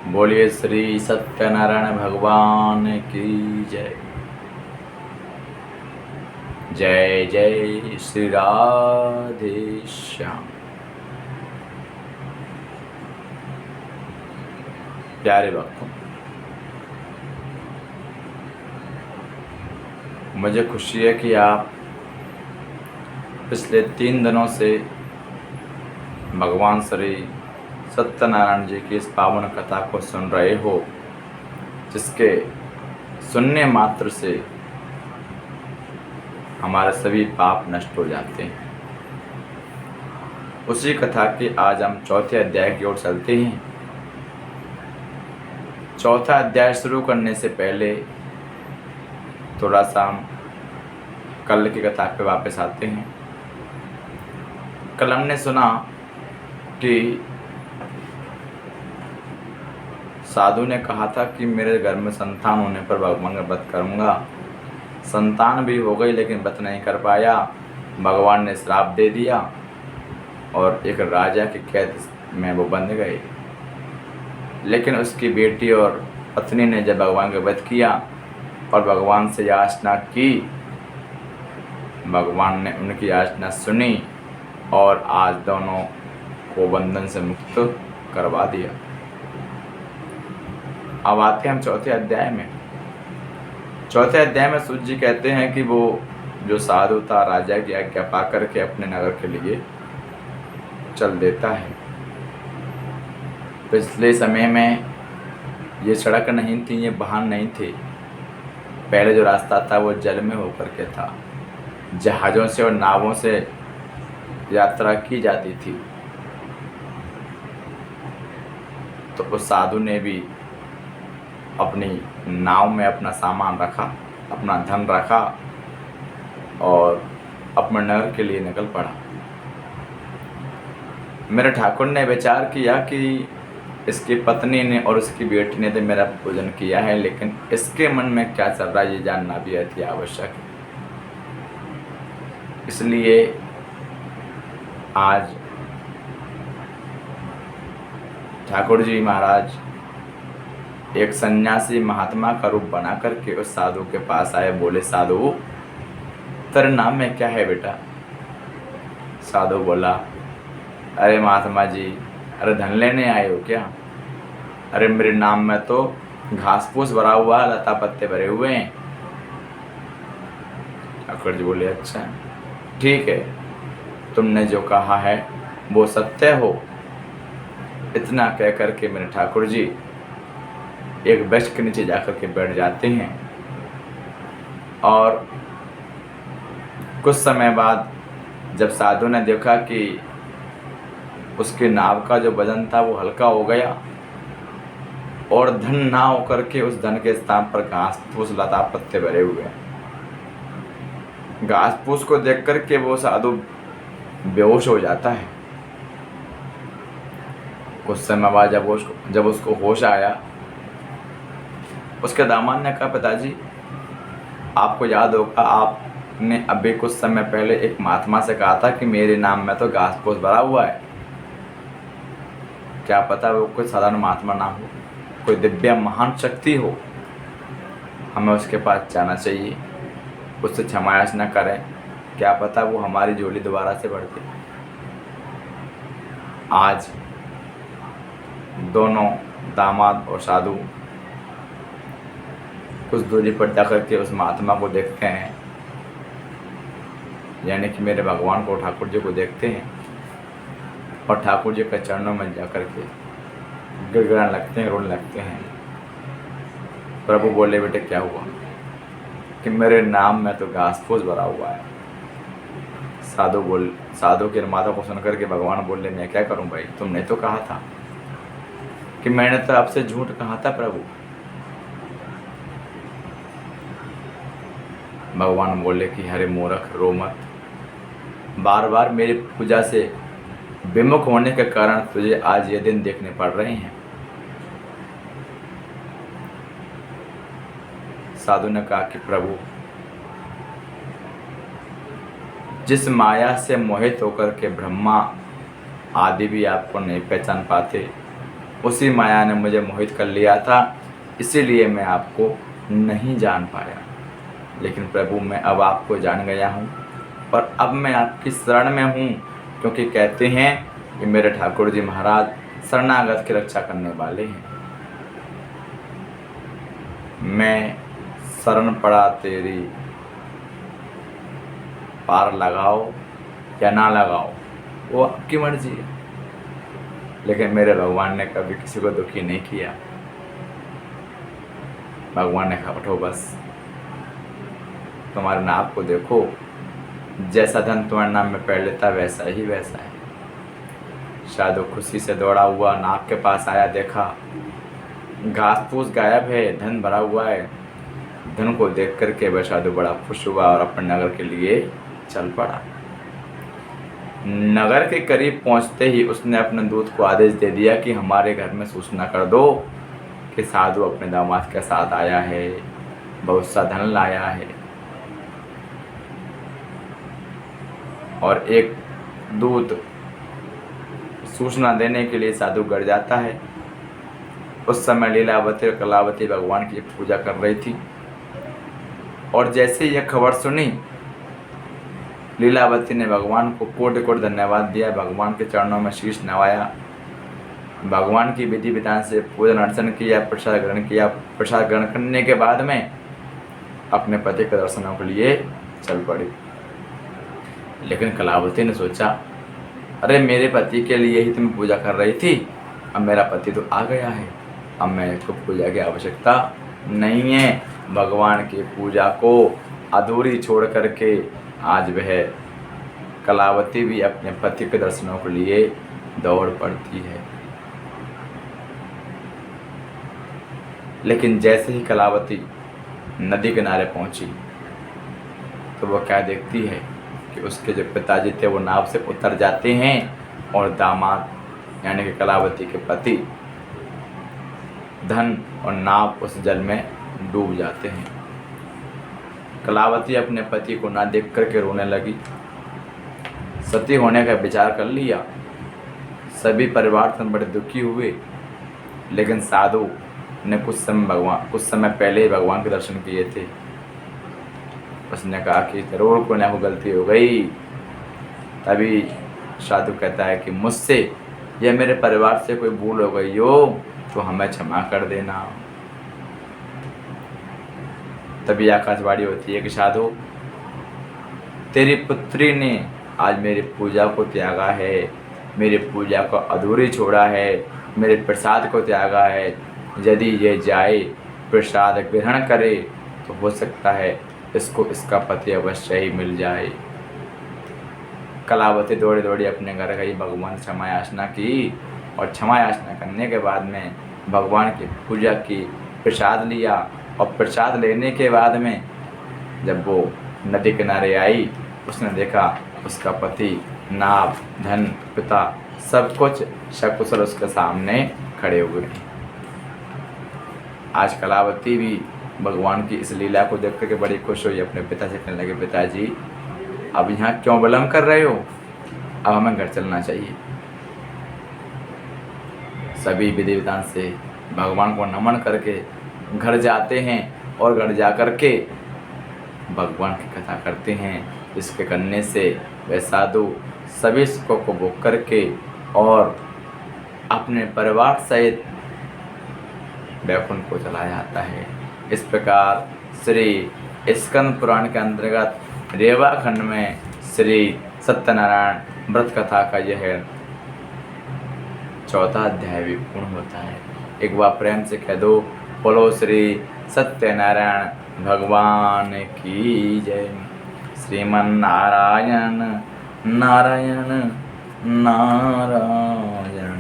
बोलिए श्री सत्यनारायण भगवान की जय। जय जय श्री राधे श्याम। प्यारे भक्तों, मुझे खुशी है कि आप पिछले 3 दिनों से भगवान श्री सत्यनारायण जी की इस पावन कथा को सुन रहे हो, जिसके सुनने मात्र से हमारे सभी पाप नष्ट हो जाते हैं। उसी कथा के आज हम चौथे अध्याय की ओर चलते हैं। चौथा अध्याय शुरू करने से पहले थोड़ा सा हम कल की कथा पे वापस आते हैं। कल हमने सुना कि साधु ने कहा था कि मेरे घर में संतान होने पर भगवान का व्रत करूँगा। संतान भी हो गई लेकिन व्रत नहीं कर पाया। भगवान ने श्राप दे दिया और एक राजा की कैद में वो बंध गए। लेकिन उसकी बेटी और पत्नी ने जब भगवान का व्रत किया और भगवान से याचना की, भगवान ने उनकी याचना सुनी और आज दोनों को बंधन से मुक्त करवा दिया। अब आते हैं हम चौथे अध्याय में। चौथे अध्याय में सूत जी कहते हैं कि वो जो साधु था राजा की आज्ञा पा करके अपने नगर के लिए चल देता है। पिछले समय में ये सड़क नहीं थी, ये वाहन नहीं थे। पहले जो रास्ता था वो जल में होकर के था। जहाज़ों से और नावों से यात्रा की जाती थी। तो उस साधु ने भी अपनी नाव में अपना सामान रखा, अपना धन रखा और अपने नगर के लिए निकल पड़ा। मेरे ठाकुर ने विचार किया कि इसकी पत्नी ने और उसकी बेटी ने तो मेरा पूजन किया है, लेकिन इसके मन में क्या चल रहा है ये जानना भी अति आवश्यक है। इसलिए आज ठाकुर जी महाराज एक सन्यासी महात्मा का रूप बना करके उस साधु के पास आए। बोले, साधु तेरे नाम में क्या है बेटा? साधु बोला, अरे महात्मा जी, अरे धन लेने आए हो क्या? अरे मेरे नाम में तो घास फूस भरा हुआ है, लता पत्ते भरे हुए हैं। ठाकुर जी बोले, अच्छा ठीक है, तुमने जो कहा है वो सत्य हो। इतना कह करके मेरे ठाकुर जी एक वृक्ष के नीचे जाकर के बैठ जाते हैं। और कुछ समय बाद जब साधु ने देखा कि उसके नाव का जो वजन था वो हल्का हो गया और धन ना होकर के उस धन के स्थान पर घास फूस लता पत्ते भरे हुए हैं। घास फूस को देख करके वो साधु बेहोश हो जाता है। कुछ समय बाद जब उसको होश आया, उसके दामाद ने कहा, पिताजी आपको याद होगा आपने अभी कुछ समय पहले एक महात्मा से कहा था कि मेरे नाम में तो घास फूस भरा हुआ है। क्या पता वो कोई साधारण महात्मा ना हो, कोई दिव्य महान शक्ति हो। हमें उसके पास जाना चाहिए, उससे क्षमा याचना करें, क्या पता वो हमारी झोली दोबारा से भर दे। आज दोनों दामाद और साधु कुछ दूरी पर जाकर के उस महात्मा को देखते हैं, यानी कि मेरे भगवान को, ठाकुर जी को देखते हैं और ठाकुर जी के चरणों में जाकर के गिड़गिड़ाने लगते हैं, रोने लगते हैं। प्रभु बोले, बेटे क्या हुआ? कि मेरे नाम में तो घास फूस भरा हुआ है। साधु के माता को सुनकर के भगवान बोले, मैं क्या करूं भाई, तुमने तो कहा था। कि मैंने तो आपसे झूठ कहा था प्रभु। भगवान बोले कि हरे मूर्ख, रो मत। बार बार मेरी पूजा से विमुख होने के कारण तुझे आज ये दिन देखने पड़ रहे हैं। साधु ने कहा कि प्रभु, जिस माया से मोहित होकर के ब्रह्मा आदि भी आपको नहीं पहचान पाते, उसी माया ने मुझे मोहित कर लिया था, इसीलिए मैं आपको नहीं जान पाया। लेकिन प्रभु मैं अब आपको जान गया हूँ और अब मैं आपकी शरण में हूँ, क्योंकि कहते हैं कि मेरे ठाकुर जी महाराज शरणागत की रक्षा करने वाले हैं। मैं शरण पड़ा तेरी, पार लगाओ या ना लगाओ वो आपकी मर्जी है। लेकिन मेरे भगवान ने कभी किसी को दुखी नहीं किया। भगवान ने कहा उठो बस, तुम्हारे नाम को देखो, जैसा धन तुम्हारे नाम में पैर लेता वैसा ही वैसा है। साधु खुशी से दौड़ा हुआ नाग के पास आया, देखा घास फूस गायब है, धन भरा हुआ है। धन को देख करके वह साधु बड़ा खुश हुआ और अपने नगर के लिए चल पड़ा। नगर के करीब पहुंचते ही उसने अपने दूत को आदेश दे दिया कि हमारे घर में सूचना कर दो कि साधु अपने दामाद के साथ आया है, बहुत सा धन लाया है। और एक दूत सूचना देने के लिए साधु घर जाता है। उस समय लीलावती और कलावती भगवान की पूजा कर रही थी और जैसे यह खबर सुनी, लीलावती ने भगवान को कोटि कोटि धन्यवाद दिया, भगवान के चरणों में शीश नवाया, भगवान की विधि विधान से पूजन अर्चन किया, प्रसाद ग्रहण किया। प्रसाद ग्रहण करने के बाद में अपने पति के दर्शनों के लिए चल पड़ी। लेकिन कलावती ने सोचा, अरे मेरे पति के लिए ही तुम पूजा कर रही थी, अब मेरा पति तो आ गया है, अब मैं इसको पूजा की आवश्यकता नहीं है। भगवान की पूजा को अधूरी छोड़ करके आज वह कलावती भी अपने पति के दर्शनों के लिए दौड़ पड़ती है। लेकिन जैसे ही कलावती नदी किनारे पहुंची तो वह क्या देखती है कि उसके जो पिताजी थे वो नाव से उतर जाते हैं और दामाद यानी कि कलावती के पति धन और नाव उस जल में डूब जाते हैं। कलावती अपने पति को ना देख करके रोने लगी। सती होने का विचार कर लिया। सभी परिवार से बड़े दुखी हुए। लेकिन साधु ने कुछ समय पहले ही भगवान के दर्शन किए थे। उसने कहा कि जरूर कोई ना कोई गलती हो गई। तभी साधु कहता है कि मुझसे या मेरे परिवार से कोई भूल हो गई हो तो हमें क्षमा कर देना। तभी आकाशवाणी होती है कि साधु तेरी पुत्री ने आज मेरी पूजा को त्यागा है, मेरी पूजा को अधूरी छोड़ा है, मेरे प्रसाद को त्यागा है। यदि ये जाए प्रसाद ग्रहण करे तो हो सकता है इसको इसका पति अवश्य ही मिल जाए। कलावती दौड़ी दौड़ी अपने घर गई, भगवान से क्षमा याचना की और क्षमा याचना करने के बाद में भगवान की पूजा की, प्रसाद लिया और प्रसाद लेने के बाद में जब वो नदी किनारे आई उसने देखा उसका पति, नाव, धन, पिता सब कुछ सकुशल उसके सामने खड़े हुए हैं। आज कलावती भी भगवान की इस लीला को देख करके बड़ी खुश हुई। अपने पिता से कहने लगे, पिताजी अब यहाँ क्यों विलम्ब कर रहे हो, अब हमें घर चलना चाहिए। सभी विधि विधान से भगवान को नमन करके घर जाते हैं और घर जा कर के भगवान की कथा करते हैं। इसके करने से वे साधु सभी सुखों को भोग करके और अपने परिवार सहित वैकुंठ को चला जाता है। इस प्रकार श्री स्कंद पुराण के अंतर्गत रेवा खंड में श्री सत्यनारायण व्रत कथा का यह चौथा अध्याय भी पूर्ण होता है। एक बार प्रेम से कह दो, बोलो श्री सत्यनारायण भगवान की जय। श्रीमन नारायण नारायण नारायण।